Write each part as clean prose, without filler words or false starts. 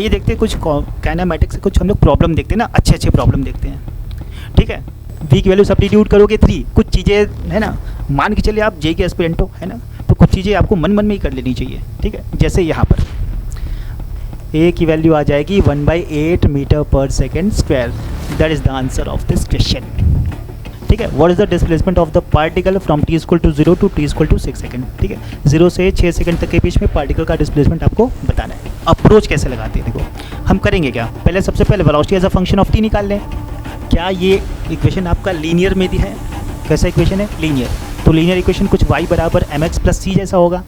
ये देखते हैं कुछ काइनेमैटिक्स से कुछ हम लोग प्रॉब्लम देखते हैं ना, अच्छे अच्छे प्रॉब्लम देखते हैं। ठीक है, वी की वैल्यू सब्स्टिट्यूट करोगे 3, कुछ चीज़ें है ना, मान के चलिए आप जे के एस्पिरेंट हो है ना, तो कुछ चीज़ें आपको मन मन में ही कर लेनी चाहिए। ठीक है, जैसे यहाँ पर ए की वैल्यू आ जाएगी 1/8 metre per second square. That is the answer of this question. ठीक है, what is the displacement of the particle from t = 0 to t = 6 second. ठीक है, 0 से 6 सेकेंड तक के बीच में पार्टिकल का डिस्प्लेसमेंट आपको बताना है। अप्रोच कैसे लगाते हैं देखो, हम करेंगे क्या, पहले सबसे पहले velocity as a function of t निकाल लें। क्या ये इक्वेशन आपका लीनियर में दिया है? कैसा इक्वेशन है? लीनियर। तो लीनियर इक्वेशन कुछ y बराबर mx + c जैसा होगा।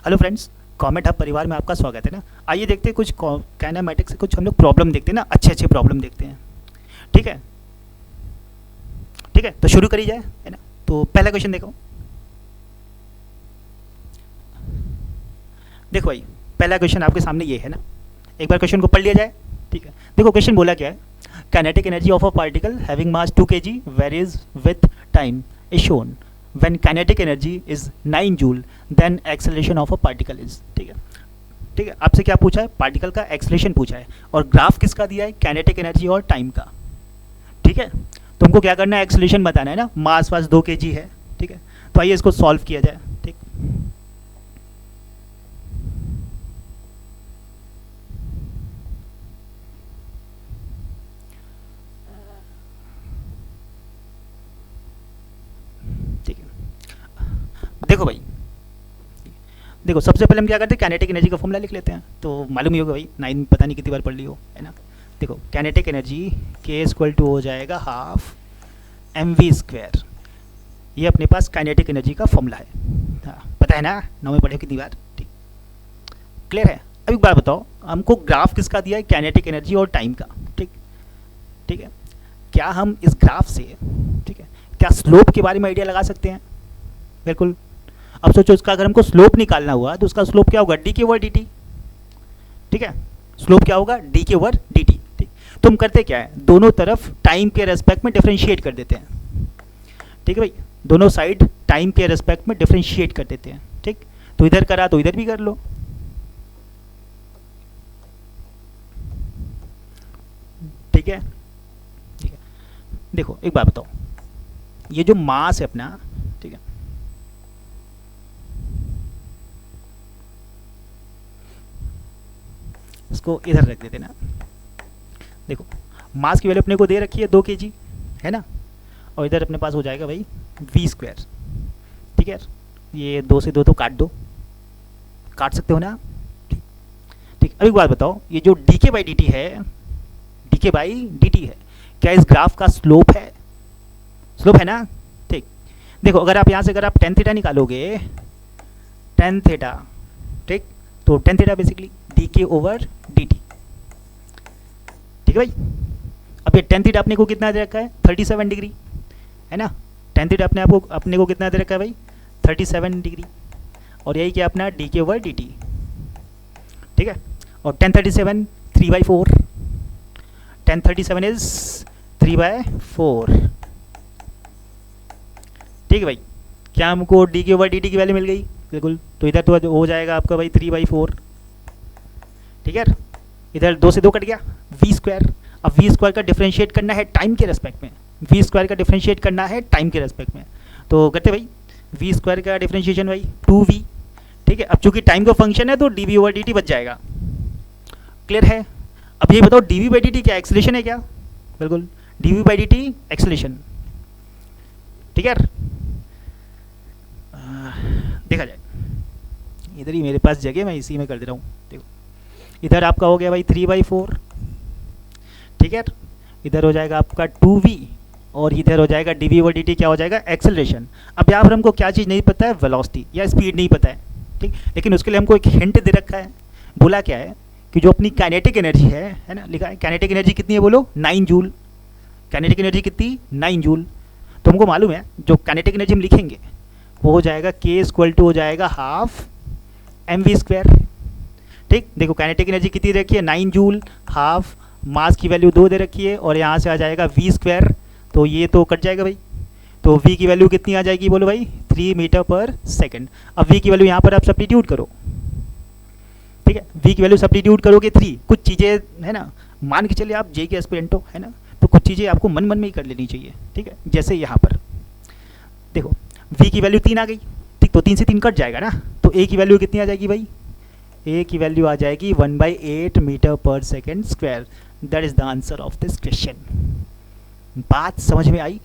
हेलो फ्रेंड्स, कॉमेट हब परिवार में आपका स्वागत है ना। आइए देखते हैं कुछ काइनेमैटिक्स से कुछ हम लोग प्रॉब्लम देखते हैं ना, अच्छे अच्छे प्रॉब्लम देखते हैं। ठीक है, ठीक है, तो शुरू करी जाए है ना। तो पहला क्वेश्चन देखो भाई, पहला क्वेश्चन आपके सामने ये है ना, एक बार क्वेश्चन को पढ़ लिया जाए। ठीक है, देखो क्वेश्चन बोला क्या है, kinetic energy of a particle having mass 2 kg varies with time is shown when kinetic energy is 9 joule then acceleration of a particle is। ठीक है, ठीक है, आपसे क्या पूछा है, पार्टिकल का एक्सेलरेशन पूछा है और ग्राफ किसका दिया है, काइनेटिक एनर्जी और टाइम का। ठीक है, तुमको क्या करना है, एक्सेलरेशन बताना है ना, मास 2 kg है। ठीक है, तो आइए इसको सॉल्व किया जाए। ठीक, ठीक है, देखो भाई, देखो सबसे पहले हम क्या करते हैं, काइनेटिक एनर्जी का फॉर्मूला लिख लेते हैं। तो मालूम ही होगा भाई, 9 पता नहीं कितनी बार पढ़ ली हो है ना। देखो काइनेटिक एनर्जी K = हो जाएगा ½ mv²। ये अपने पास काइनेटिक एनर्जी का फॉर्मूला है। हाँ, पता है ना, 9 में पढ़े कितनी बार। ठीक, क्लियर है। अब एक बार बताओ, हमको ग्राफ किसका दिया है, काइनेटिक एनर्जी और टाइम का। ठीक, ठीक है, क्या हम इस ग्राफ से, ठीक है, क्या स्लोप के बारे में आइडिया लगा सकते हैं? बिल्कुल। अब सोचो, इसका अगर हमको स्लोप निकालना हुआ तो उसका स्लोप क्या होगा, d/dt। ठीक है, स्लोप क्या होगा, d/dt। ठीक, तो हम करते क्या है, दोनों तरफ टाइम के रेस्पेक्ट में डिफरेंशिएट कर देते हैं। ठीक है भाई, दोनों साइड टाइम के रेस्पेक्ट में डिफरेंशिएट कर देते हैं। ठीक, तो इधर करा तो इधर भी कर लो। ठीक है, ठीक है, देखो एक बात बताओ, ये जो मास है अपना, ठीक है, इसको इधर रख देते ना। देखो मास की वैल्यू अपने को दे रखी है 2 kg है ना, और इधर अपने पास हो जाएगा भाई v²। ठीक है, ये 2 से 2 तो काट दो, काट सकते हो ना। ठीक, अब एक बात बताओ, ये जो dk/dt है, dk/dt है, क्या इस ग्राफ का स्लोप है? स्लोप है ना। ठीक, देखो अगर आप यहाँ से अगर आप tan थीटा निकालोगे, tan थीटा, ठीक, तो tan थीटा बेसिकली dk/dt। ठीक है भाई, अब ये tan थीटा अपने को कितना दे रखा है, 37 डिग्री है ना। tan थीटा अपने को कितना दे रखा है भाई, 37 डिग्री, और यही क्या अपना dk/dt। ठीक है, और tan 37 3/4, tan 37 इज 3/4। ठीक है भाई, क्या हमको dk/dt की वैल्यू मिल गई? बिल्कुल, तो इधर तो हो जाएगा आपका भाई 3/4। ठीक है, इधर 2 से 2 कट गया, v²। अब v² का डिफरेंशिएट करना है टाइम के रेस्पेक्ट में, v² का डिफरेंशिएट करना है टाइम के रेस्पेक्ट में, तो करते भाई v² का डिफरेंशिएशन भाई 2v। ठीक है, अब चूंकि टाइम का फंक्शन है तो dv/dt बच जाएगा। क्लियर है। अब ये बताओ dv/dt क्या एक्सेलरेशन है क्या? बिल्कुल, dv/dt एक्सेलरेशन। ठीक है, देखा जाए, इधर ही मेरे पास जगह, मैं इसी में कर दे रहा हूँ। देखो इधर आपका हो गया भाई 3/4। ठीक है, इधर हो जाएगा आपका 2v, और इधर हो जाएगा dv/dt क्या हो जाएगा, एक्सेलरेशन। अब यहाँ पर हमको क्या चीज़ नहीं पता है, वेलोसिटी या स्पीड नहीं पता है। ठीक, लेकिन उसके लिए हमको एक हिंट दे रखा है। बोला क्या है कि जो अपनी काइनेटिक एनर्जी है ना, लिखा है काइनेटिक एनर्जी कितनी है, बोलो 9 जूल। काइनेटिक एनर्जी कितनी, 9 जूल। तो हमको मालूम है जो काइनेटिक एनर्जी हम लिखेंगे वो हो जाएगा K = हो जाएगा ½ mv²। ठीक, देखो काइनेटिक एनर्जी कितनी रखी है, 9 जूल, हाफ, मास की वैल्यू 2 दे रखी है, और यहाँ से आ जाएगा v²। तो ये तो कट जाएगा भाई, तो v की वैल्यू कितनी आ जाएगी, बोलो भाई 3 मीटर पर सेकेंड। अब v की वैल्यू यहाँ पर आप सब्स्टिट्यूट करो, ठीक है, v की वैल्यू सब्स्टिट्यूट करोगे 3, कुछ चीज़ें है ना, मान के चलिए आप जे के एस्पिरेंट हो, है ना, तो कुछ चीज़ें आपको मन मन में ही कर लेनी चाहिए, ठीक है। जैसे यहाँ पर देखो v की वैल्यू 3 आ गई, ठीक, तो 3 से 3 कट जाएगा ना, तो a की वैल्यू कितनी आ जाएगी भाई, a की वैल्यू आ जाएगी 1/8 metre per second square. That is the answer of this question. बात समझ में आई,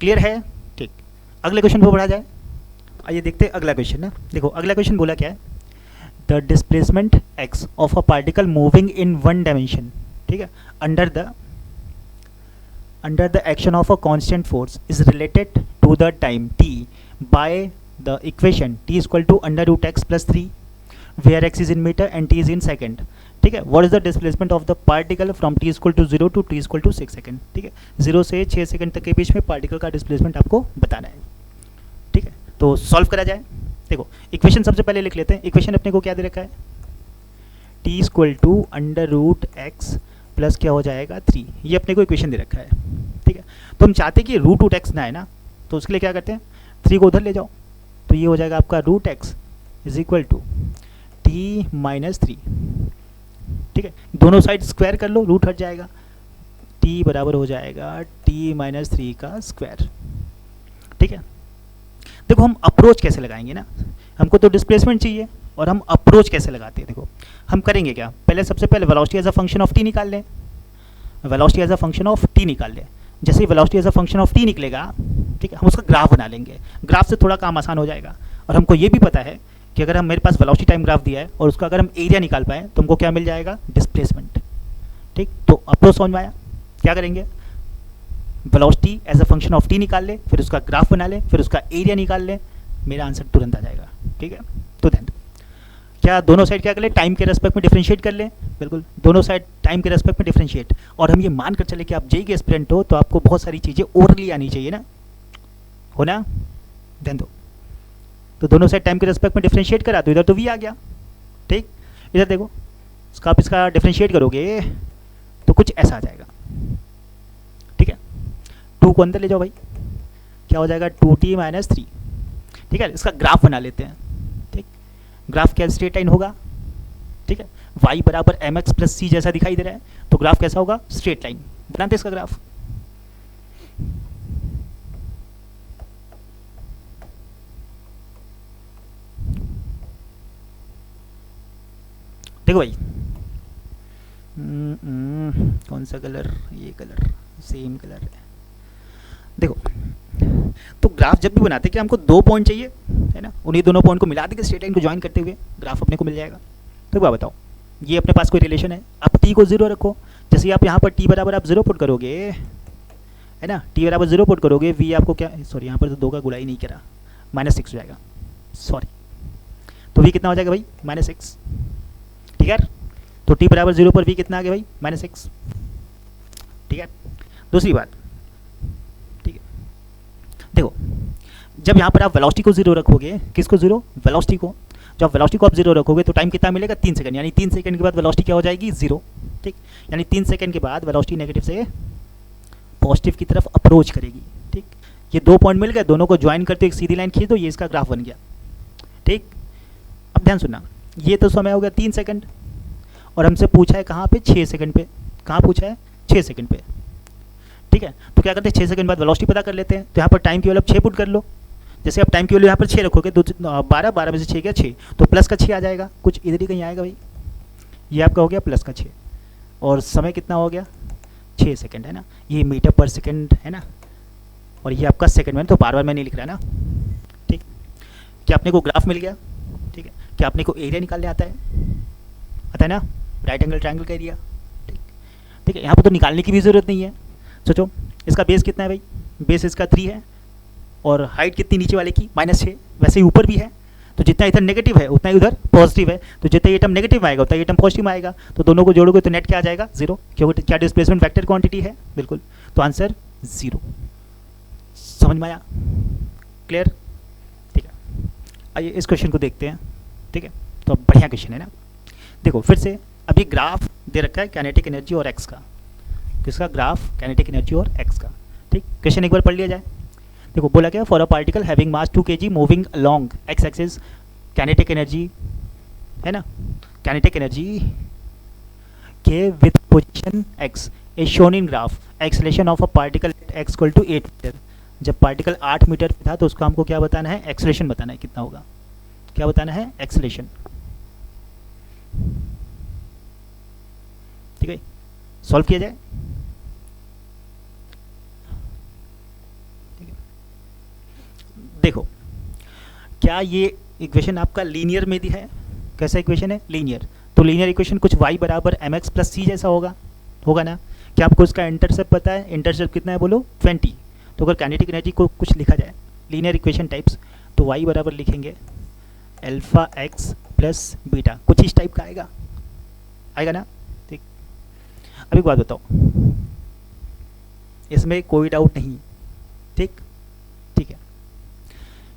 क्लियर है, ठीक। अगले क्वेश्चन को बढ़ा जाए, आइए देखते हैं अगला क्वेश्चन ना। देखो अगला क्वेश्चन बोला क्या है, the displacement x of a particle moving in one dimension, ठीक है, under the action of a constant force is related to the time t by the equation t is equal to √x + 3 where x is in metre and t is in second, ठीक है। What is the displacement of the particle from t equal to 0 to t equal to 6 second, ठीक है। 0 से 6 second तक के बीच में particle का displacement आपको बताना है, ठीक है। तो सॉल्व करा जाए। देखो इक्वेशन सबसे पहले लिख लेते हैं। इक्वेशन अपने को क्या दे रखा है, t equal to √x plus क्या हो जाएगा 3, ये अपने को इक्वेशन दे रखा है, ठीक है। तो हम चाहते हैं कि √x ना है ना, तो उसके लिए क्या करते हैं, 3 को उधर ले जाओ, तो ये हो जाएगा आपका √x is equal to t - 3, ठीक है। दोनों साइड स्क्वायर कर लो, रूट हट जाएगा, t बराबर हो जाएगा t - 3 का स्क्वायर, ठीक है। देखो हम अप्रोच कैसे लगाएंगे ना, हमको तो डिस्प्लेसमेंट चाहिए और हम अप्रोच कैसे लगाते हैं, देखो हम करेंगे क्या, पहले सबसे पहले velocity as a function of t निकाल लें, velocity as a function of t निकाल लें। जैसे ही velocity as a function of t निकलेगा, ठीक है, हम उसका ग्राफ बना लेंगे, ग्राफ से थोड़ा काम आसान हो जाएगा। और हमको ये भी पता है कि अगर हम मेरे पास वेलोसिटी टाइम ग्राफ दिया है और उसका अगर हम एरिया निकाल पाए तो हमको क्या मिल जाएगा, डिस्प्लेसमेंट, ठीक। तो अप्रोच समझ में आया, क्या करेंगे, velocity as a function of t निकाल ले, फिर उसका ग्राफ बना ले, फिर उसका एरिया निकाल ले, मेरा आंसर तुरंत आ जाएगा, ठीक है। तो ध्यान दो, क्या दोनों साइड क्या कर ले, टाइम के रेस्पेक्ट में डिफरेंशिएट कर ले, बिल्कुल दोनों साइड टाइम के रेस्पेक्ट में डिफरेंशिएट। और हम ये मान कर चले कि आप जेई के एस्पिरेंट हो तो आपको बहुत सारी चीज़ें ओरली आनी चाहिए ना, हो ना, ध्यान दो। तो दोनों साइड टाइम के रेस्पेक्ट में डिफरेंशिएट करा तो इधर तो v आ गया, ठीक। इधर देखो इसका आप इसका डिफरेंशिएट करोगे तो कुछ ऐसा आ जाएगा, ठीक है। 2 को अंदर ले जाओ भाई, क्या हो जाएगा 2t - 3, ठीक है। इसका ग्राफ बना लेते हैं, ठीक। ग्राफ क्या स्ट्रेट लाइन होगा, ठीक है, y बराबर mx + c जैसा दिखाई दे रहा है, तो ग्राफ कैसा होगा, स्ट्रेट लाइन। बनाते हैं इसका ग्राफ, देखो भाई कौन सा कलर, ये कलर सेम कलर है। देखो तो ग्राफ जब भी बनाते हैं कि हमको 2 पॉइंट चाहिए, है ना, उन्हीं दोनों पॉइंट को मिला देंगे स्ट्रेट लाइन को ज्वाइन करते हुए ग्राफ अपने को मिल जाएगा। तो क्या बताओ, ये अपने पास कोई रिलेशन है, आप t को 0 रखो, जैसे आप यहाँ पर t बराबर आप 0 पुट करोगे, है ना, t बराबर 0 पुट करोगे, v आपको क्या, सॉरी यहाँ पर तो 2 का गुणा ही नहीं करा, -6 हो जाएगा, सॉरी। तो v कितना हो जाएगा भाई, -6, ठीक है। तो t बराबर 0 पर v कितना आ गया भाई, -6, ठीक है। दूसरी बात, ठीक है, देखो जब यहाँ पर आप वेलोसिटी को 0 रखोगे, किसको 0, वेलोसिटी को, जब वेलोसिटी को आप 0 रखोगे तो टाइम कितना मिलेगा, 3 सेकंड, यानी 3 सेकंड के बाद वेलोसिटी क्या हो जाएगी, 0, ठीक। यानी 3 सेकंड के बाद वेलोसिटी नेगेटिव से पॉजिटिव की तरफ अप्रोच करेगी, ठीक। ये 2 पॉइंट मिल गए, दोनों को ज्वाइन करते एक सीधी लाइन खींच दो, ये इसका ग्राफ बन गया, ठीक। अब ध्यान सुनना, ये तो समय हो गया 3 सेकंड और हमसे पूछा है कहाँ पे, 6 सेकंड पे, कहाँ पूछा है, 6 सेकंड पे, ठीक है। तो क्या करते हैं, 6 सेकंड बाद वेलोसिटी पता कर लेते हैं, तो यहाँ पर टाइम की वैल्यू 6 पुट कर लो, जैसे आप टाइम की वैल्यू यहाँ पर 6 रखोगे तो 12 में से 6 गया 6, तो प्लस का 6 आ जाएगा, कुछ इधर ही कहीं आएगा भाई, ये आपका हो गया प्लस का 6, और समय कितना हो गया, 6 सेकंड, है ना, ये मीटर पर सेकंड है ना, और ये आपका सेकंड में, तो बार मैं नहीं लिख रहा ना, ठीक। क्या अपने को ग्राफ मिल गया, ठीक है। क्या अपने को एरिया निकालने आता है ना, राइट एंगल ट्रायंगल का एरिया, ठीक है। यहाँ पर तो निकालने की भी ज़रूरत नहीं है, सोचो इसका बेस कितना है भाई, बेस इसका 3 है, और हाइट कितनी नीचे वाले की, -6, वैसे ही ऊपर भी है, तो जितना इधर नेगेटिव है उतना ही उधर पॉजिटिव है, तो जितना ये टर्म नेगेटिव आएगा उतना ये टर्म पॉजिटिव आएगा, तो दोनों को जोड़ोगे तो नेट क्या आ जाएगा, 0, क्योंकि क्या डिस्प्लेसमेंट वेक्टर क्वांटिटी है, बिल्कुल, तो आंसर 0। समझ में आया, क्लियर, ठीक है। आइए इस क्वेश्चन को देखते हैं, ठीक है। तो अब बढ़िया क्वेश्चन है ना, देखो फिर से अब ये ग्राफ दे रखा है काइनेटिक एनर्जी और एक्स का, किसका ग्राफ, काइनेटिक एनर्जी और एक्स का, ठीक। क्वेश्चन एक बार पढ़ लिया जाए। देखो बोला क्या, for a particle having mass 2 kg moving along x axis kinetic energy, है ना, काइनेटिक एनर्जी के with position x is shown in graph acceleration of a particle x equal to 8 metre. जब पार्टिकल 8 मीटर पे था तो उसको हमको क्या बताना है, एक्सेलरेशन बताना है, कितना होगा, क्या बताना है, एक्सेलरेशन। ठीक है, सॉल्व किया जाए। ठीक है, देखो क्या ये इक्वेशन आपका लीनियर में दी है, कैसा इक्वेशन है, लीनियर। तो लीनियर इक्वेशन कुछ y बराबर mx प्लस सी जैसा होगा ना। क्या आपको इसका इंटरसेप्ट पता है, इंटरसेप्ट कितना है बोलो, 20। तो अगर काइनेटिक एनर्जी को कुछ लिखा जाए लीनियर इक्वेशन टाइप्स, तो y बराबर लिखेंगे अल्फा x प्लस बीटा, कुछ इस टाइप का आएगा ना। ठीक, अब एक बात बताओ, इसमें कोई डाउट नहीं, ठीक ठीक है,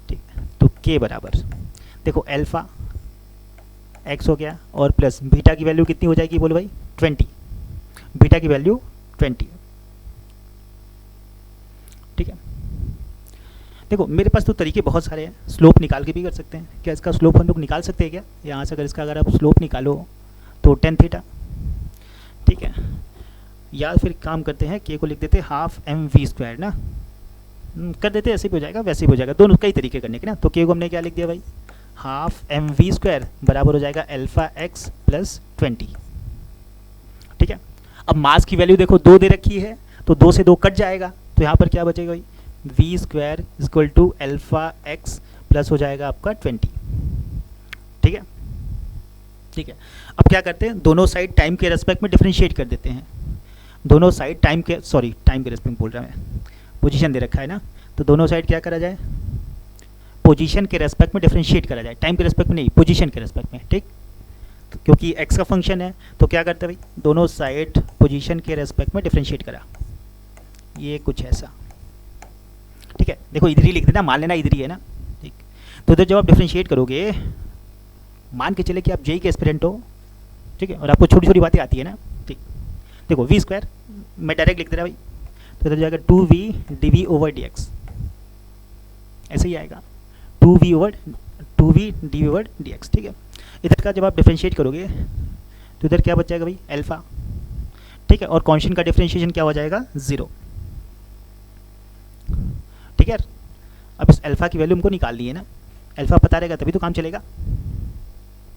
ठीक। तो k बराबर देखो अल्फा x हो गया और प्लस बीटा की वैल्यू कितनी हो जाएगी बोलो भाई, 20, बीटा की वैल्यू 20। ठीक है, देखो मेरे पास तो तरीके बहुत सारे हैं, स्लोप निकाल के भी कर सकते हैं। क्या इसका स्लोप हम लोग निकाल सकते हैं क्या, यहाँ से अगर इसका अगर आप स्लोप निकालो तो tan थीटा, ठीक है, या फिर काम करते हैं k को लिख देते हैं हाफ mv² ना, कर देते ऐसे भी हो जाएगा वैसे भी हो जाएगा, दोनों कई तरीके करने के ना। तो k को हमने क्या लिख दिया भाई, हाफ mv² बराबर हो जाएगा अल्फा x प्लस 20। ठीक है, अब मास की वैल्यू देखो 2 दे रखी है, तो 2 से 2 कट जाएगा, तो यहाँ पर क्या बचेगा भाई, v² equal to alpha x plus हो जाएगा आपका 20। ठीक है, ठीक है। अब क्या करते हैं, दोनों साइड टाइम के रेस्पेक्ट में डिफरेंशिएट कर देते हैं, दोनों साइड टाइम के रेस्पेक्ट बोल रहा मैं, पोजीशन दे रखा है ना, तो दोनों साइड क्या करा जाए, पोजीशन के रेस्पेक्ट में डिफरेंशिएट करा जाए, टाइम के रेस्पेक्ट में नहीं, पोजीशन के रेस्पेक्ट में। ठीक, तो क्योंकि x का फंक्शन है तो क्या करते हैं भाई, दोनों साइड पोजीशन के रेस्पेक्ट में डिफरेंशिएट करा, ये कुछ ऐसा। ठीक है, देखो इधर ही लिख देना, मान लेना इधर ही है ना। ठीक, तो इधर जब आप डिफरेंशिएट करोगे, मान के चले कि आप जेई के एस्पिरेंट हो, ठीक है, और आपको छोटी छोटी बातें आती है ना। ठीक, देखो v² मैं डायरेक्ट लिख दे रहा भाई, तो इधर जाएगा 2v dv/dx, ऐसे ही आएगा 2v dv/dx। ठीक है, इधर का जब आप डिफरेंशिएट करोगे तो इधर क्या बच जाएगा भाई, अल्फा। ठीक है, और कांस्टेंट का डिफरेंशिएशन क्या हो जाएगा, 0। ठीक है, अब इस अल्फा की वैल्यू हमको निकालनी है ना, अल्फा पता रहेगा तभी तो काम चलेगा।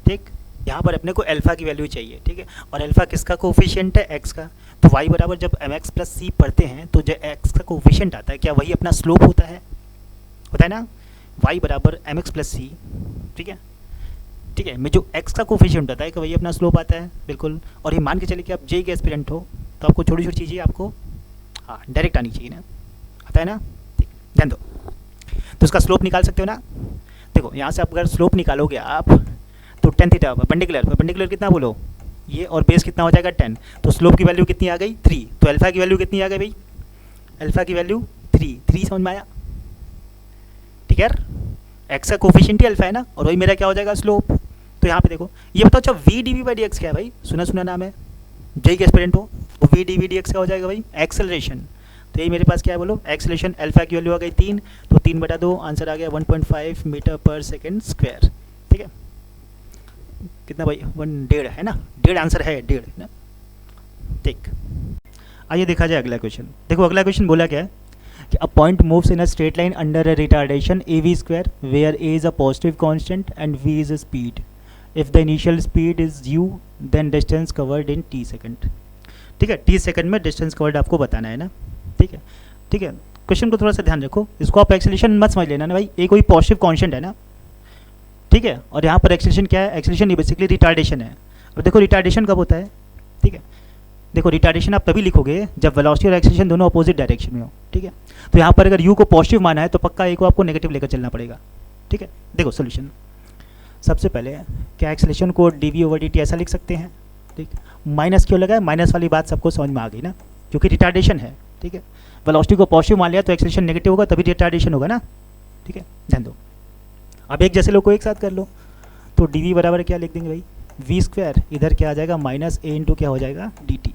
ठीक, यहाँ पर अपने को अल्फा की वैल्यू चाहिए। ठीक है, और अल्फा किसका कोफिशिएंट है, एक्स का। तो y बराबर जब mx प्लस सी पढ़ते हैं तो जो एक्स का कोफिशिएंट आता है, क्या वही अपना स्लोप होता है ना, y बराबर mx प्लस सी। ठीक है, ठीक है, में जो x का कोफिशिएंट आता है कि वही अपना स्लोप आता है, बिल्कुल। और ये मान के चले कि आप जे के एस्पिरेंट हो, तो आपको छोटी छोटी चीज़ें आपको हाँ डायरेक्ट आनी चाहिए ना, आता है ना। ठीक, ध्यान दो, तो उसका स्लोप निकाल सकते हो ना। देखो यहाँ से आप अगर स्लोप निकालोगे आप, तो tan थीटा परपेंडिकुलर कितना बोलो, ये, और बेस कितना हो जाएगा 10, तो स्लोप की वैल्यू कितनी आ गई, 3। तो अल्फा की वैल्यू कितनी आ गई भाई, अल्फा की वैल्यू 3 समझ में आया। ठीक है, एक्स का कोफिशिएंट ही अल्फा है ना, और वही मेरा क्या हो जाएगा, स्लोप। तो यहाँ पे देखो, ये बताओ अच्छा v dv/dx क्या है भाई, सुना नाम है, जेई के एस्पिरेंट हो, तो v dv/dx क्या हो जाएगा भाई, एक्सेलरेशन। तो यही मेरे पास क्या है बोलो, एक्सेलरेशन। अल्फा की वैल्यू आ गई 3, तो 3/2, आंसर आ गया 1.5 मीटर पर सेकेंड स्क्वायर। ठीक है, कितना भाई, 1.5 है ना, 1.5 आंसर है, 1.5 है ना। ठीक, आइए देखा जाए अगला क्वेश्चन। देखो अगला क्वेश्चन बोला क्या है कि a point moves in a straight line under a retardation av² where a is a positive constant and v is a speed. If the initial speed is u then distance covered in t second. ठीक है, t second में distance covered आपको बताना है ना। ठीक है, ठीक है, क्वेश्चन को थोड़ा सा ध्यान रखो, इसको आप एक्सेलरेशन मत समझ लेना ना भाई, ये कोई पॉजिटिव कांस्टेंट है ना। ठीक है, और यहाँ पर एक्सेलरेशन क्या है, एक्सेलरेशन ये बेसिकली रिटार्डेशन है। अब देखो रिटार्डेशन कब होता है, ठीक है, देखो रिटार्डेशन आप तभी लिखोगे जब वेलोसिटी और एक्सेलरेशन दोनों अपोजिट डायरेक्शन में हो। ठीक है, तो यहाँ पर अगर u को पॉजिटिव माना है तो पक्का a को आपको नेगेटिव लेकर चलना पड़ेगा। ठीक है, देखो सोल्यूशन, सबसे पहले क्या एक्सेलरेशन को dv/dt ऐसा लिख सकते हैं। ठीक, माइनस क्यों लगा है, माइनस वाली बात सबको समझ में आ गई ना, क्योंकि रिटार्डेशन है। ठीक है, वेलोसिटी को पॉजिटिव मान लिया तो एक्सेलरेशन नेगेटिव होगा, तभी रिटार्डेशन होगा ना। ठीक है, ध्यान दो, अब एक जैसे लोग को एक साथ कर लो, तो dv बराबर क्या लिख देंगे भाई, v², इधर क्या आ जाएगा माइनस a इंटू क्या हो जाएगा dt।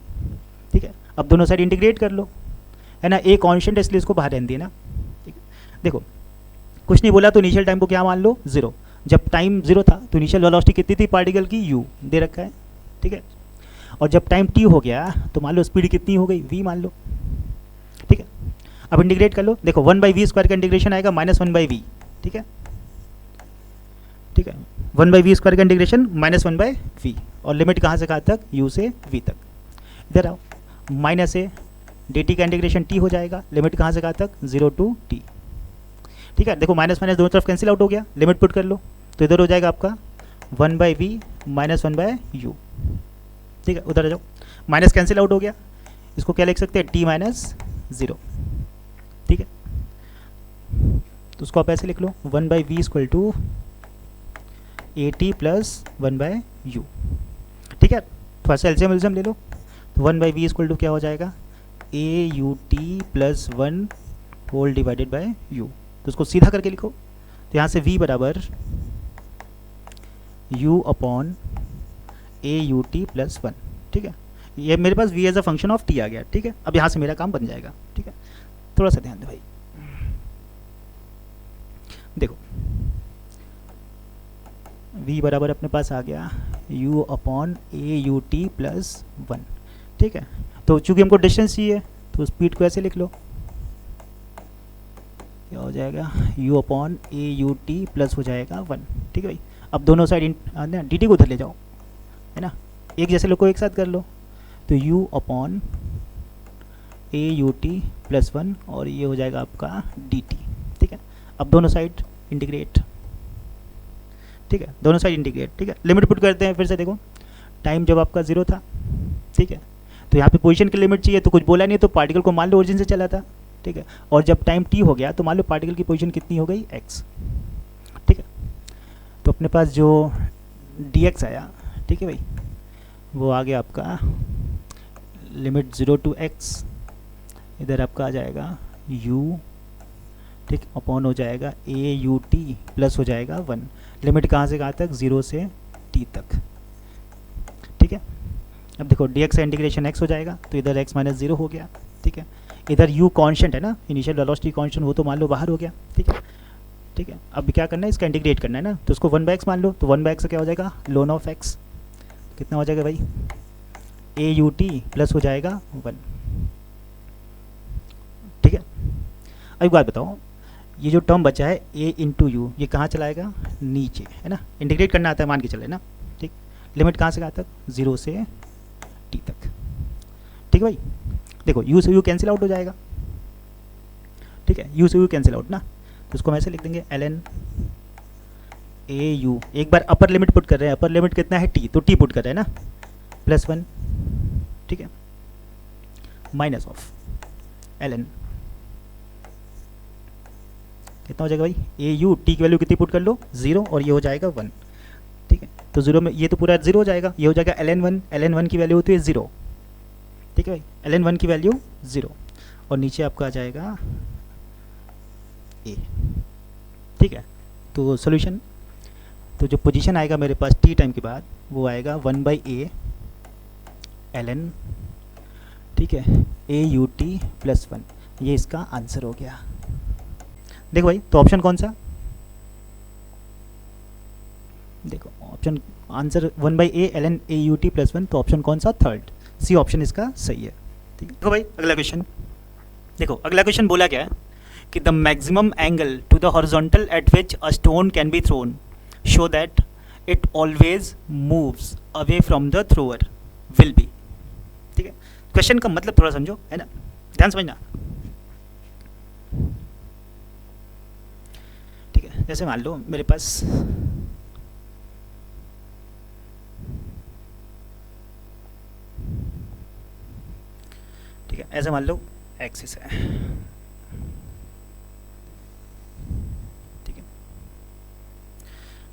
ठीक है, अब दोनों साइड इंटीग्रेट कर लो, है ना, a कांस्टेंट है इसलिए इसको बाहर रहने दिए ना। ठीक है, देखो कुछ नहीं बोला तो इनिशियल टाइम को क्या मान लो 0। जब टाइम 0 था तो इनिशियल वेलोसिटी कितनी थी पार्टिकल की, u दे रखा है, ठीक है। और जब टाइम t हो गया तो मान लो स्पीड कितनी हो गई, v मान लो, ठीक है। अब इंटीग्रेट कर लो, देखो 1/v² का इंटीग्रेशन आएगा -1/v, ठीक है, ठीक है। 1/v² का इंटीग्रेशन -1/v, और लिमिट कहाँ से कहाँ तक, u से v तक। इधर आओ, -a dt का इंटीग्रेशन t हो जाएगा, लिमिट कहाँ से कहाँ तक, 0 to t, ठीक है। देखो माइनस माइनस दोनों तरफ कैंसिल आउट हो गया, लिमिट पुट कर लो तो इधर हो जाएगा आपका 1/v -1/u, ठीक है। उधर आ जाओ, माइनस कैंसिल आउट हो गया, इसको क्या लिख सकते हैं, t - 0, ठीक है। तो उसको आप ऐसे लिख लो 1/v = at + 1/u, ठीक है। थोड़ा सा एलसीएम एलसीएम ले लो, तो 1/v = क्या हो जाएगा, aut + 1 whole divided by u। तो उसको सीधा करके लिखो, तो यहाँ से v बराबर u/aut + 1, ठीक है। ये मेरे पास v as a function of t आ गया, ठीक है। अब यहाँ से मेरा काम बन जाएगा, ठीक है। थोड़ा सा ध्यान दो भाई, देखो v बराबर अपने पास आ गया u/aut + 1, ठीक है। तो चूंकि हमको डिस्टेंस चाहिए तो स्पीड को ऐसे लिख लो, क्या हो जाएगा, u/aut प्लस हो जाएगा 1, ठीक है भाई। अब दोनों साइड डी टी को उधर ले जाओ, है ना, एक जैसे लोग को एक साथ कर लो, तो u/aut + 1 और ये हो जाएगा आपका dt, ठीक है। अब दोनों साइड इंटीग्रेट, ठीक है, दोनों साइड इंटीग्रेट, ठीक है। लिमिट पुट करते हैं फिर से, देखो टाइम जब आपका 0 था, ठीक है, तो यहाँ पे पोजीशन की लिमिट चाहिए, तो कुछ बोला नहीं, तो पार्टिकल को मान लो ओरिजिन से चला था, ठीक है। और जब टाइम t हो गया तो मान लो पार्टिकल की पोजीशन कितनी हो गई, x, ठीक है। तो अपने पास जो dx आया, ठीक है भाई, वो आ गया आपका लिमिट 0 to x, इधर आपका आ जाएगा u, ठीक, अपॉन हो जाएगा aut प्लस हो जाएगा 1, लिमिट कहाँ से कहाँ तक, 0 से t तक, ठीक है। अब देखो dx का इंटीग्रेशन x हो जाएगा, तो इधर x - 0 हो गया, ठीक है। इधर u कांस्टेंट है ना, इनिशियल वेलोसिटी कांस्टेंट, वो तो मान लो बाहर हो गया, ठीक है, ठीक है। अब क्या करना है, इसका इंटीग्रेट करना है ना, तो उसको 1/x मान लो, तो 1/x क्या हो जाएगा, ln ऑफ x, कितना हो जाएगा भाई, aut प्लस हो जाएगा 1, ठीक है। अब एक बात बताओ, ये जो टर्म बचा है a × u, ये कहाँ चलाएगा, नीचे, है ना, इंटीग्रेट करना आता है, मान के चले ना, ठीक। लिमिट कहाँ से कहाँ तक, 0 से t तक, ठीक है भाई। देखो u से u कैंसिल आउट हो जाएगा, ठीक है, u से u कैंसिल आउट ना, तो उसको हम ऐसे लिख देंगे ln au, एक बार अपर लिमिट पुट कर रहे हैं, अपर लिमिट कितना है t, तो t पुट कर रहे हैं ना, +1, ठीक है, माइनस ऑफ ln, कितना हो जाएगा भाई, au, t की वैल्यू कितनी पुट कर लो, 0, और ये हो जाएगा 1, ठीक है। तो 0 में ये तो पूरा 0 हो जाएगा, ये हो जाएगा ln 1 की वैल्यू होती है 0, ठीक है भाई, ln 1 की वैल्यू 0, और नीचे आपका आ जाएगा a, ठीक है। तो सॉल्यूशन, तो जो पोजीशन आएगा मेरे पास t टाइम के बाद, वो आएगा 1/a ln, ठीक है, aut + 1, ये इसका आंसर हो गया। देखो भाई, तो ऑप्शन कौन सा, देखो option answer 1/a ln aut + 1, तो ऑप्शन कौन सा, थर्ड, सी ऑप्शन इसका सही है, ठीक है। देखो भाई अगला क्वेश्चन, देखो अगला क्वेश्चन बोला क्या है कि the maximum angle to the horizontal at which a stone can be thrown show that it always moves away from the thrower will be, ठीक है। क्वेश्चन का मतलब थोड़ा समझो, है ना, ध्यान समझना, ठीक है। जैसे मान लो मेरे पास ठीक है, ऐसे मान लो एक्सिस है, ठीक है,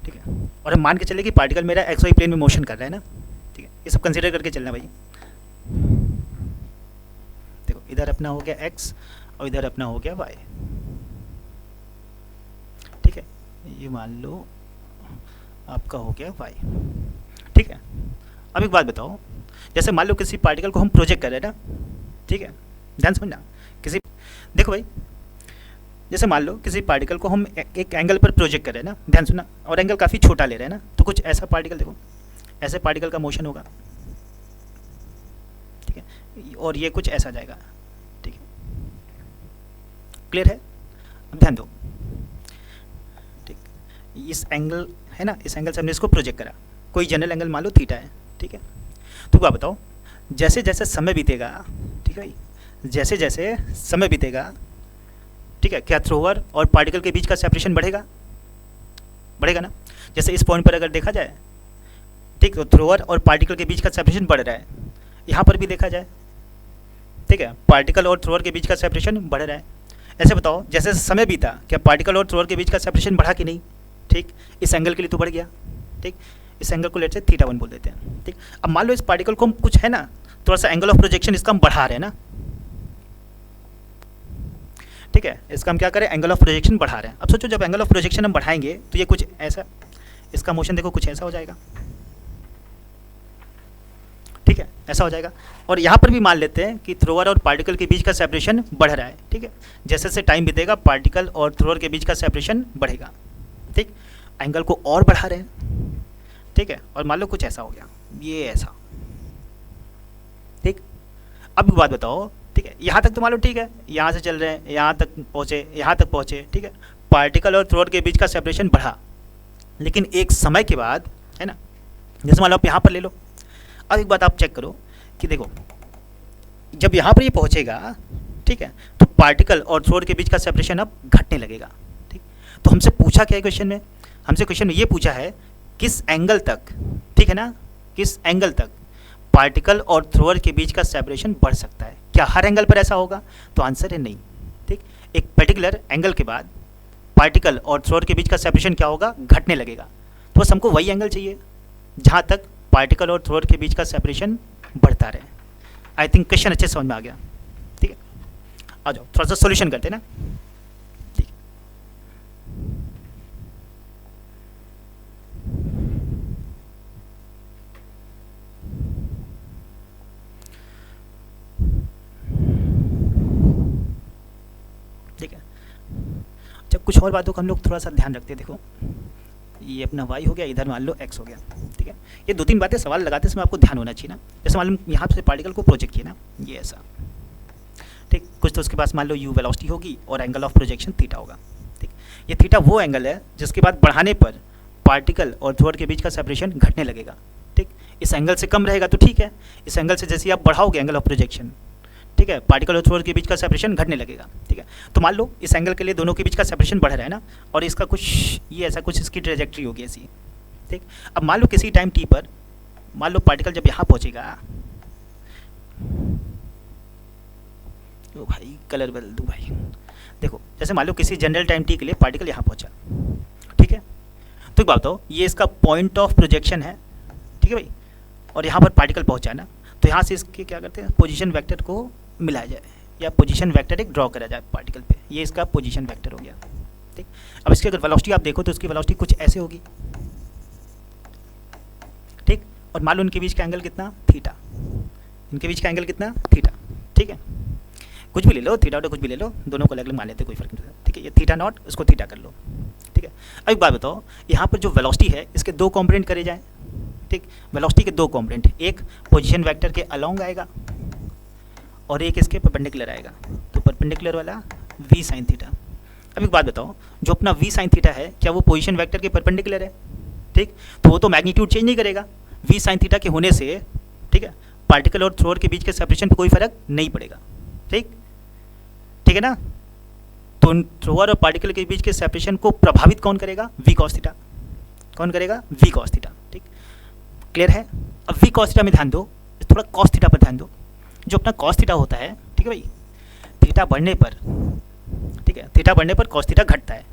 ठीक है, और हम मान के चले कि पार्टिकल मेरा एक्स वाई प्लेन में मोशन कर रहा है ना, ठीक है, ये सब कंसीडर करके चलना भाई। देखो इधर अपना हो गया एक्स और इधर अपना हो गया वाई, ठीक है, ये मान लो आपका हो गया वाई, ठीक है। अब एक बात बताओ, जैसे मान लो किसी पार्टिकल को हम प्रोजेक्ट कर रहे हैं ना, ठीक है, ध्यान समझना, किसी, देखो भाई जैसे मान लो किसी पार्टिकल को हम एक एंगल पर प्रोजेक्ट कर रहे हैं ना, ध्यान सुनना, और एंगल काफ़ी छोटा ले रहे हैं ना, तो कुछ ऐसा पार्टिकल देखो, ऐसे पार्टिकल का मोशन होगा, ठीक है, और ये कुछ ऐसा जाएगा, ठीक है, क्लियर है? अब ध्यान दो, ठीक, इस एंगल है ना, इस एंगल से हमने इसको प्रोजेक्ट करा, कोई जनरल एंगल मान लो थीटा है, ठीक है। तो क्या बताओ, जैसे जैसे समय बीतेगा, ठीक है भाई, जैसे जैसे समय बीतेगा, ठीक है, क्या थ्रोअर और पार्टिकल के बीच का सेपरेशन बढ़ेगा? बढ़ेगा ना। जैसे इस पॉइंट पर अगर देखा जाए, ठीक, तो थ्रोअर और पार्टिकल के बीच का सेपरेशन बढ़ रहा है, यहाँ पर भी देखा जाए, ठीक है, पार्टिकल और थ्रोअर के बीच का सेपरेशन बढ़ रहा है। ऐसे बताओ, जैसे समय बीता, क्या पार्टिकल और थ्रोअर के बीच का सेपरेशन बढ़ा कि नहीं? ठीक, इस एंगल के लिए तो बढ़ गया, ठीक, इस एंगल को लेट से θ1 बोल देते हैं, ठीक। अब मान लो इस पार्टिकल को हम कुछ है ना, थोड़ा सा एंगल ऑफ प्रोजेक्शन इसका हम बढ़ा रहे हैं ना, ठीक है, इसका हम क्या करें, एंगल ऑफ प्रोजेक्शन बढ़ा रहे हैं। अब सोचो जब एंगल ऑफ प्रोजेक्शन हम बढ़ाएंगे तो ये कुछ ऐसा, इसका मोशन देखो कुछ ऐसा हो जाएगा, ठीक है, ऐसा हो जाएगा। और यहाँ पर भी मान लेते हैं कि थ्रोअर और पार्टिकल के बीच का सेपरेशन बढ़ रहा है, ठीक है, जैसे जैसे टाइम बीतेगा पार्टिकल और थ्रोअर के बीच का सेपरेशन बढ़ेगा, ठीक, एंगल को और बढ़ा रहे हैं, ठीक है, और मान लो कुछ ऐसा हो गया, ये ऐसा, ठीक। अब एक बात बताओ, ठीक है, यहाँ तक तो मान लो ठीक है, यहाँ से चल रहे हैं, यहाँ तक पहुँचे, यहाँ तक पहुँचे, ठीक है, पार्टिकल और थ्रोअर के बीच का सेपरेशन बढ़ा, लेकिन एक समय के बाद, है ना, जैसे मान लो आप यहाँ पर ले लो, अब एक बात आप चेक करो कि देखो, जब यहाँ पर ये पहुँचेगा, ठीक है, तो पार्टिकल और थ्रोअर के बीच का सेपरेशन अब घटने लगेगा, ठीक। तो हमसे पूछा क्या है क्वेश्चन में, हमसे क्वेश्चन में ये पूछा है किस एंगल तक, ठीक है ना, किस एंगल तक पार्टिकल और थ्रोअर के बीच का सेपरेशन बढ़ सकता है? क्या हर एंगल पर ऐसा होगा? तो आंसर है नहीं, ठीक। एक पर्टिकुलर एंगल के बाद पार्टिकल और थ्रोअर के बीच का सेपरेशन क्या होगा, घटने लगेगा। तो बस हमको वही एंगल चाहिए जहाँ तक पार्टिकल और थ्रोअर के बीच का सेपरेशन बढ़ता रहे। आई थिंक क्वेश्चन अच्छे समझ में आ गया, ठीक है। आ जाओ थोड़ा सा सोल्यूशन करते हैं ना, ठीक। ठीक है, जब कुछ और बातों का हम लोग थोड़ा सा ध्यान रखते हैं। देखो ये अपना y हो गया, इधर मान लो x हो गया, ठीक है। ये दो तीन बातें सवाल लगाते समय आपको ध्यान होना चाहिए ना। जैसे मान लो यहाँ से पार्टिकल को प्रोजेक्ट किया ना, ये ऐसा, ठीक, कुछ तो उसके पास मान लो u वेलोसिटी होगी और एंगल ऑफ प्रोजेक्शन थीटा होगा, ठीक। ये थीटा वो एंगल है जिसके बाद बढ़ाने पर पार्टिकल और थ्रोअर के बीच का सेपरेशन घटने लगेगा, ठीक। इस एंगल से कम रहेगा तो ठीक है, इस एंगल से जैसे आप बढ़ाओगे एंगल ऑफ प्रोजेक्शन, ठीक है, पार्टिकल और थ्रोअर के बीच का सेपरेशन घटने लगेगा, ठीक है। तो मान लो इस एंगल के लिए दोनों के बीच का सेपरेशन बढ़ रहा है ना, और इसका कुछ ये ऐसा कुछ इसकी ट्रेजेक्ट्री होगी ऐसी, ठीक। अब मान लो किसी टाइम t पर, मान लो पार्टिकल जब यहाँ पहुँचेगा, ओ भाई कलर बदल दूँ भाई, देखो जैसे मान लो किसी जनरल टाइम t के लिए पार्टिकल यहाँ पहुँचा, ठीक है। तो एक बात बताओ, ये इसका पॉइंट ऑफ प्रोजेक्शन है, ठीक है भाई, और यहाँ पर पार्टिकल पहुँचा ना, तो यहाँ से इसके क्या करते हैं, पोजीशन वेक्टर को मिलाया जाए या पोजीशन वेक्टर एक ड्रॉ करा जाए पार्टिकल पे, ये इसका पोजीशन वेक्टर हो गया, ठीक। अब इसकी अगर वेलोसिटी आप देखो तो इसकी वेलोसिटी कुछ ऐसे होगी, ठीक। और मान लो इनके बीच का एंगल कितना, थीटा, इनके बीच का एंगल कितना, थीटा, ठीक है। कुछ भी ले लो, थीटा कुछ भी ले लो, दोनों को अलग अलग मान लेते, कोई फर्क नहीं पड़ता, ठीक है। ये थीटा नॉट, इसको थीटा कर लो, ठीक है। अब एक बात बताओ, यहाँ पर जो वेलोसिटी है इसके दो कॉम्पोनेंट करे जाए, ठीक। वेलोसिटी के दो कॉम्पोनेंट, एक पोजीशन वेक्टर के अलोंग आएगा और एक इसके परपेंडिकुलर आएगा, तो परपेंडिकुलर वाला v साइन थीटा। अब एक बात बताओ, जो अपना v साइन थीटा है क्या वो पोजीशन वेक्टर के परपेंडिकुलर है, ठीक। तो वो तो मैग्नीट्यूड चेंज नहीं करेगा v साइन थीटा के होने से, ठीक है। पार्टिकल और थ्रोअर के बीच के सेपरेशन पे कोई फर्क नहीं पड़ेगा, ठीक, ठीक है ना। तो थ्रोअर और पार्टिकल के बीच के सेपरेशन को प्रभावित कौन करेगा, v cos थीटा, कौन करेगा, v cos थीटा, ठीक, क्लियर है। अब v cos थीटा में ध्यान दो, थोड़ा cos थीटा पर ध्यान दो। जो अपना cos थीटा होता है, ठीक है भाई, थीटा बढ़ने पर, ठीक है, थीटा बढ़ने पर cos थीटा घटता है,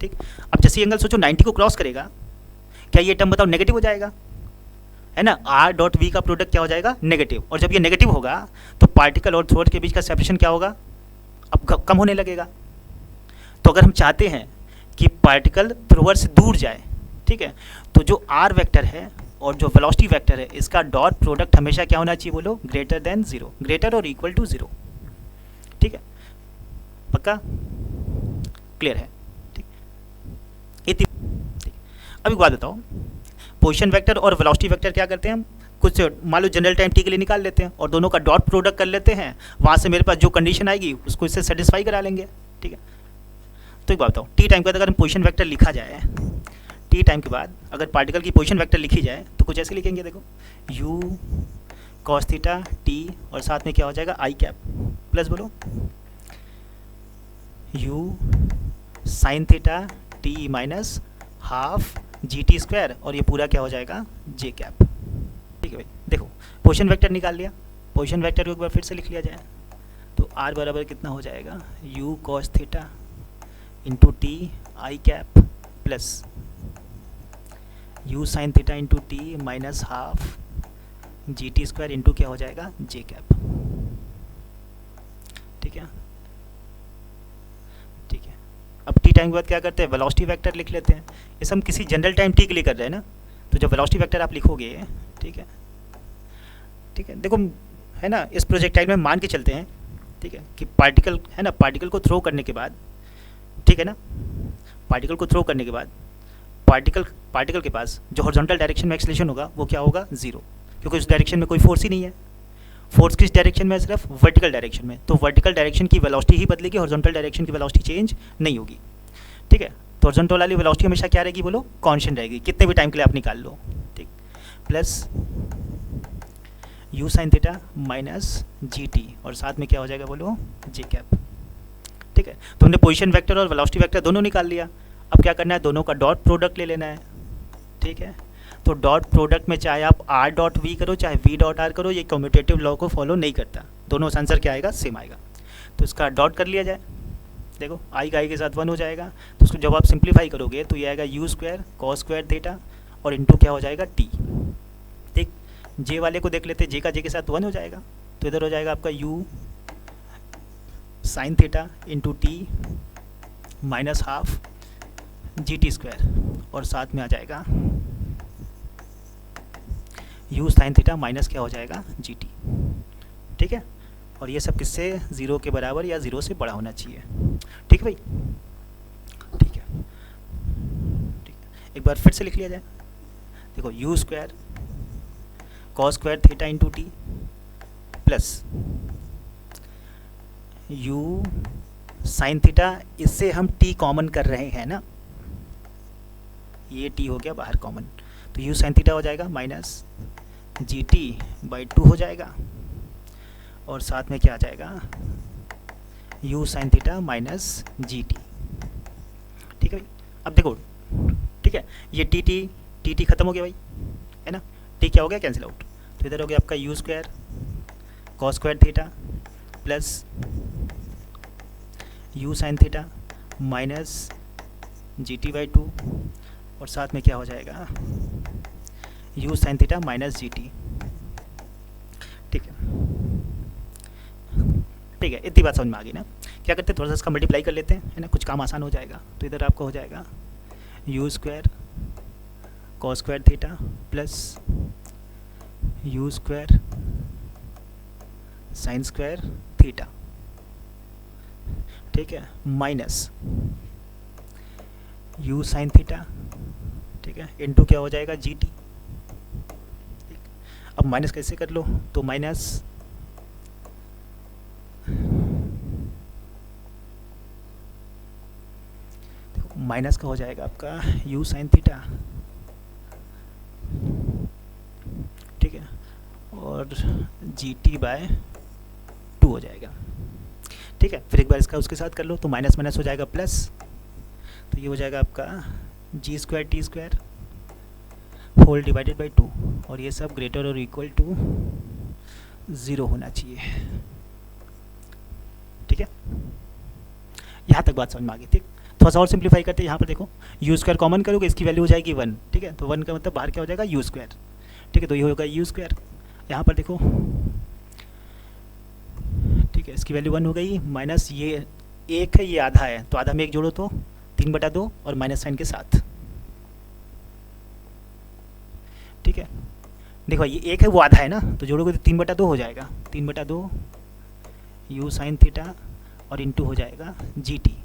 ठीक। अब जैसे एंगल सोचो 90 को क्रॉस करेगा, क्या ये टर्म बताओ नेगेटिव हो जाएगा, है ना, r डॉट v का प्रोडक्ट क्या हो जाएगा, नेगेटिव। और जब ये नेगेटिव होगा तो पार्टिकल और थ्रोअर के बीच का सेपरेशन क्या होगा, अब कम होने लगेगा। तो अगर हम चाहते हैं कि पार्टिकल थ्रोअर से दूर जाए, ठीक है, तो जो r वेक्टर है और जो वेलोसिटी वेक्टर है इसका डॉट प्रोडक्ट हमेशा क्या होना चाहिए, बोलो, ग्रेटर देन 0, ग्रेटर और इक्वल टू 0, ठीक है, पक्का। क्लियर है? ठीक, ठीक। अब एक बात बताओ, पोजीशन वेक्टर और वेलोसिटी वेक्टर क्या करते हैं हम, कुछ मान लो जनरल टाइम टी के लिए निकाल लेते हैं और दोनों का डॉट प्रोडक्ट कर लेते हैं, वहाँ से मेरे पास जो कंडीशन आएगी उसको इससे सेटिस्फाई करा लेंगे। ठीक है, तो एक बात बताओ, टी टाइम के बाद अगर हम पोजीशन वेक्टर लिखा जाए, टी टाइम के बाद अगर पार्टिकल की पोजीशन वेक्टर लिखी जाए तो कुछ ऐसे लिखेंगे, देखो यू कॉस थीटा टी और साथ में क्या हो जाएगा आई कैप प्लस बोलो you sine theta T minus half G T square और ये पूरा क्या हो जाएगा जे कैप। ठीक है भाई, देखो पोजीशन वेक्टर निकाल लिया, पोजीशन वेक्टर को एक बार फिर से लिख लिया जाए तो आर बराबर कितना हो जाएगा you cos theta into T I cap plus you sine theta into T minus half G T square into क्या हो जाएगा जे कैप। ठीक है, ठीक है। अब टी टाइम के बाद क्या करते हैं, वेलोसिटी वेक्टर लिख लेते हैं। इसे हम किसी जनरल टाइम टी के लिए कर रहे हैं ना, तो जब वेलोसिटी वेक्टर आप लिखोगे, ठीक है, ठीक है, देखो है ना, इस प्रोजेक्टाइल में मान के चलते हैं, ठीक है, कि पार्टिकल है ना, पार्टिकल को थ्रो करने के बाद, ठीक है ना, पार्टिकल को थ्रो करने के बाद पार्टिकल के पास जो हॉरिजॉन्टल डायरेक्शन में एक्सेलरेशन होगा वो क्या होगा ज़ीरो, क्योंकि उस डायरेक्शन में कोई फोर्स ही नहीं है। फोर्स किस डायरेक्शन में है, सिर्फ वर्टिकल डायरेक्शन में, तो वर्टिकल डायरेक्शन की वेलोसिटी ही बदलेगी, हॉरिजॉन्टल डायरेक्शन की वेलोसिटी चेंज नहीं होगी। ठीक है, तो हॉरिजॉन्टल वाली वेलोसिटी हमेशा क्या रहेगी बोलो, कांस्टेंट रहेगी, कितने भी टाइम के लिए आप निकाल लो। ठीक, plus you sine theta minus ji t और साथ में क्या हो जाएगा बोलो जे कैप। ठीक है, तो हमने पोजीशन वेक्टर और वेलोसिटी वेक्टर दोनों निकाल लिया। अब क्या करना है, दोनों का डॉट प्रोडक्ट ले लेना है। ठीक है, तो डॉट प्रोडक्ट में चाहे आप आर डॉट वी करो चाहे वी डॉट आर करो, ये कम्यूटेटिव लॉ को फॉलो नहीं करता, दोनों आंसर क्या आएगा सेम आएगा। तो इसका डॉट कर लिया जाए, देखो आई का आई के साथ 1 हो जाएगा, तो उसको जब आप सिंप्लीफाई करोगे तो ये आएगा you square cos square theta और इंटू क्या हो जाएगा टी। ठीक, जे वाले को देख लेते, जे का जे के साथ 1 हो जाएगा, तो इधर हो जाएगा आपका you sine theta into T minus half G T square और साथ में आ जाएगा यू साइन थीटा माइनस क्या हो जाएगा जी टी। ठीक है, और ये सब किससे 0 के बराबर या 0 से बड़ा होना चाहिए। ठीक है भाई, ठीक है, ठीक है, एक बार फिर से लिख लिया जाए, देखो you square cos square theta into T plus you sine theta, इससे हम टी कॉमन कर रहे हैं ना, ये टी हो गया बाहर कॉमन, तो यू साइन थीटा हो जाएगा माइनस जी टी बाई 2 हो जाएगा और साथ में क्या आ जाएगा you sine theta minus G T. ठीक है भाई, अब देखो, ठीक है, ये टी टी खत्म हो गया भाई, है ना, टी क्या हो गया कैंसिल आउट, तो इधर हो गया आपका you square cos square theta plus you sine theta minus G T by 2 और साथ में क्या हो जाएगा you sine theta minus G T. ठीक है, ठीक है, इतनी बात समझ में आ गई ना। क्या करते हैं, थोड़ा सा इसका मल्टीप्लाई कर लेते हैं, है ना, कुछ काम आसान हो जाएगा। तो इधर आपका हो जाएगा you square cos square theta plus you square sine square theta, ठीक है, माइनस यू साइन थीटा, ठीक है, इनटू क्या हो जाएगा जी टी। अब माइनस कैसे कर लो, तो माइनस माइनस का हो जाएगा आपका यू साइन थीटा, ठीक है, और जी टी बाय 2 हो जाएगा। ठीक है, फिर एक बार इसका उसके साथ कर लो, तो माइनस माइनस हो जाएगा प्लस, तो ये हो जाएगा आपका g square t square whole divided by 2 और ये सब ग्रेटर और इक्वल टू 0 होना चाहिए। ठीक है, यहाँ तक बात समझ में आ गई। ठीक, थोड़ा सा और सिंप्लीफाई करते हैं, यहाँ पर देखो यू स्क्वायर कॉमन करोगे, इसकी वैल्यू हो जाएगी 1। ठीक है, तो 1 का मतलब बाहर क्या हो जाएगा यू स्क्वायर। ठीक है, तो ये होगा यू स्क्वायर, यहाँ पर देखो, ठीक है, इसकी वैल्यू 1 हो गई, माइनस ये 1 है, ये आधा है, तो आधा में 1 जोड़ो तो 3/2 और माइनस साइन के साथ। ठीक है, देखो ये 1 है, वो आधा है ना, तो जोड़ोगे तो 3/2 हो जाएगा, 3/2 यू साइन थीटा और इंटू हो जाएगा जी टी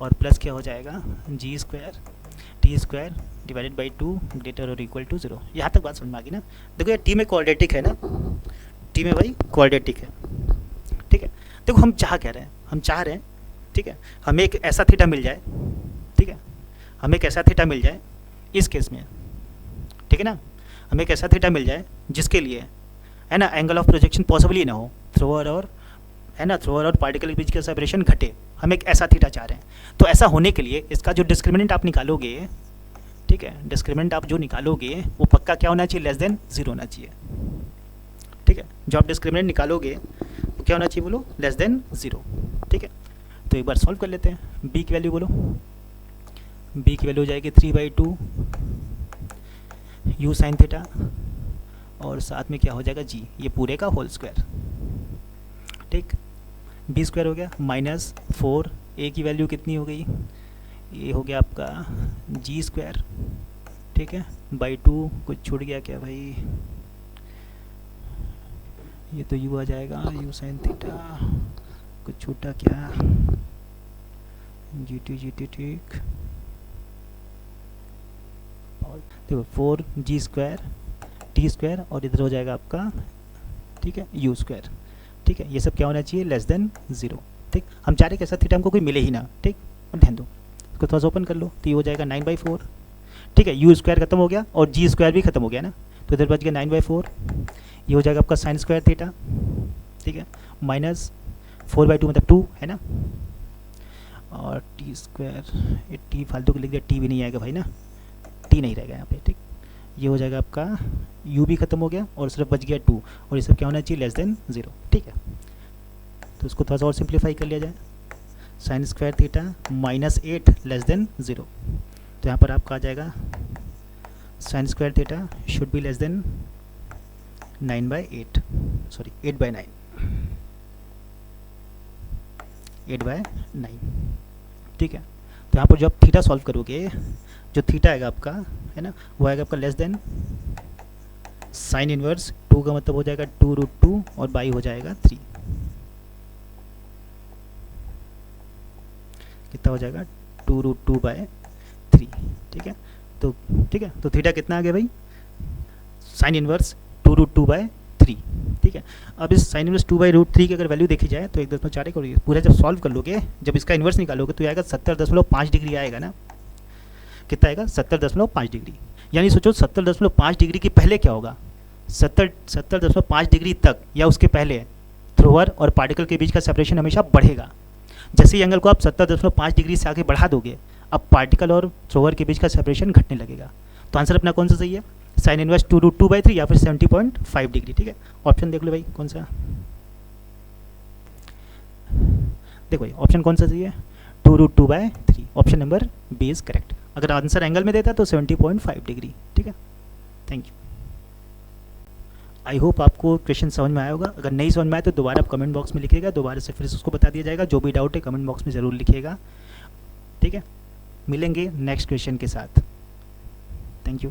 और प्लस क्या हो जाएगा g square t square divided by 2 greater और इक्वल टू 0। यहाँ तक बात समझ में आ गई ना। देखो यार टी में क्वाड्रेटिक है ना, टी में भाई क्वाड्रेटिक है, ठीक है। देखो हम चाह कह रहे हैं, हम चाह रहे हैं, ठीक है, हमें एक ऐसा थीटा मिल जाए, ठीक है, हमें एक ऐसा थीटा मिल जाए इस केस में, ठीक है ना, हमें एक ऐसा थीटा मिल जाए जिसके लिए है ना एंगल ऑफ प्रोजेक्शन पॉसिबल ही ना हो, थ्रोअर और है ना थ्रोअर और पार्टिकल के बीच का सेपरेशन घटे, हम एक ऐसा थीटा चाह रहे हैं। तो ऐसा होने के लिए इसका जो डिस्क्रिमिनेंट आप निकालोगे, ठीक है, डिस्क्रिमिनेंट आप जो निकालोगे वो पक्का क्या होना चाहिए, लेस देन 0 होना चाहिए, ठीक है। जो आप डिस्क्रिमिनेंट निकालोगे वो क्या होना चाहिए बोलो, लेस देन 0, ठीक है। तो एक बार सॉल्व कर लेते हैं। बी की वैल्यू बोलो, बी की वैल्यू हो जाएगी 3/2 यू साइन थीटा और साथ में क्या हो जाएगा जी, ये पूरे का होल स्क्वायर, ठीक। बी स्क्वायर हो गया माइनस 4 ए की वैल्यू कितनी हो गई, ये हो गया आपका जी स्क्वायर, ठीक है, बाई 2 कुछ छूट गया क्या भाई, ये तो यू आ जाएगा यू साइन थीटा, कुछ छूटा क्या, जी टी ठीक। देखो 4 जी स्क्वायर टी स्क्वायर और इधर हो जाएगा आपका, ठीक है, यू स्क्वायर, ठीक है। ये सब क्या होना चाहिए, लेस देन 0, ठीक। हम चाह रहे कि ऐसा थीटा हमको कोई मिले ही ना, ठीक। अब ध्यान दो, इसको थोड़ा सा ओपन कर लो, तो ये हो जाएगा 9/4, ठीक है, यू स्क्वायर खत्म हो गया और जी स्क्वायर भी खत्म हो गया ना, तो इधर बच गया 9/4, ये हो जाएगा आपका साइन स्क्वायर थीटा, ठीक है, माइनस 4/2 मतलब 2 है ना, और टी स्क्वायर, ये टी फालतू को लिख दिया, टी भी नहीं आएगा भाई ना, टी नहीं रहेगा यहाँ पे, ठीक। ये हो जाएगा आपका u भी खत्म हो गया और सिर्फ बच गया 2, और ये सब क्या होना चाहिए, लेस देन 0, ठीक है। तो इसको थोड़ा सा और सिंप्लीफाई कर लिया जाए, sine square theta -8 less than 0, तो यहाँ पर आपका आ जाएगा sine square theta should be less than 9/8, sorry 8/9, 8/9, ठीक है। तो यहाँ पर जो आप थीटा सॉल्व करोगे, जो थीटा आएगा आपका है ना, वो आएगा आपका लेस देन साइन इनवर्स 2 का मतलब हो जाएगा 2√2 और बाई हो जाएगा 3, कितना हो जाएगा 2√2/3, ठीक है। तो ठीक है, तो थीटा कितना आ गया भाई, साइन इनवर्स 2√2/3, ठीक है। अब इस साइन इनवर्स 2/√3 की अगर वैल्यू देखी जाए तो 1.4 करोगे, पूरा जब सॉल्व कर लोगे, जब इसका इन्वर्स निकालोगे तो आएगा 70.5 डिग्री आएगा ना, कितना आएगा 70.5 डिग्री, यानी सोचो 70.5 डिग्री के पहले क्या होगा, 70.5 डिग्री तक या उसके पहले थ्रोअर और पार्टिकल के बीच का सेपरेशन हमेशा बढ़ेगा। जैसे ही एंगल को आप 70.5 डिग्री से आगे बढ़ा दोगे, अब पार्टिकल और थ्रोअर के बीच का सेपरेशन घटने लगेगा। तो आंसर अपना कौन सा सही है, साइन इनवर्स 2√2/3 या फिर 70.5 डिग्री, ठीक है। ऑप्शन देख लो भाई कौन सा, देखो भाई ऑप्शन कौन सा सही है, 2√2/3, option number B is correct. अगर आंसर एंगल में देता तो 70.5 डिग्री, ठीक है। Thank you. आई होप आपको क्वेश्चन समझ में आया होगा। अगर नहीं समझ में आए तो दोबारा आप कमेंट बॉक्स में लिखिएगा, दोबारा से फिर उसको बता दिया जाएगा। जो भी डाउट है कमेंट बॉक्स में ज़रूर लिखिएगा, ठीक है। मिलेंगे नेक्स्ट क्वेश्चन के साथ। Thank you.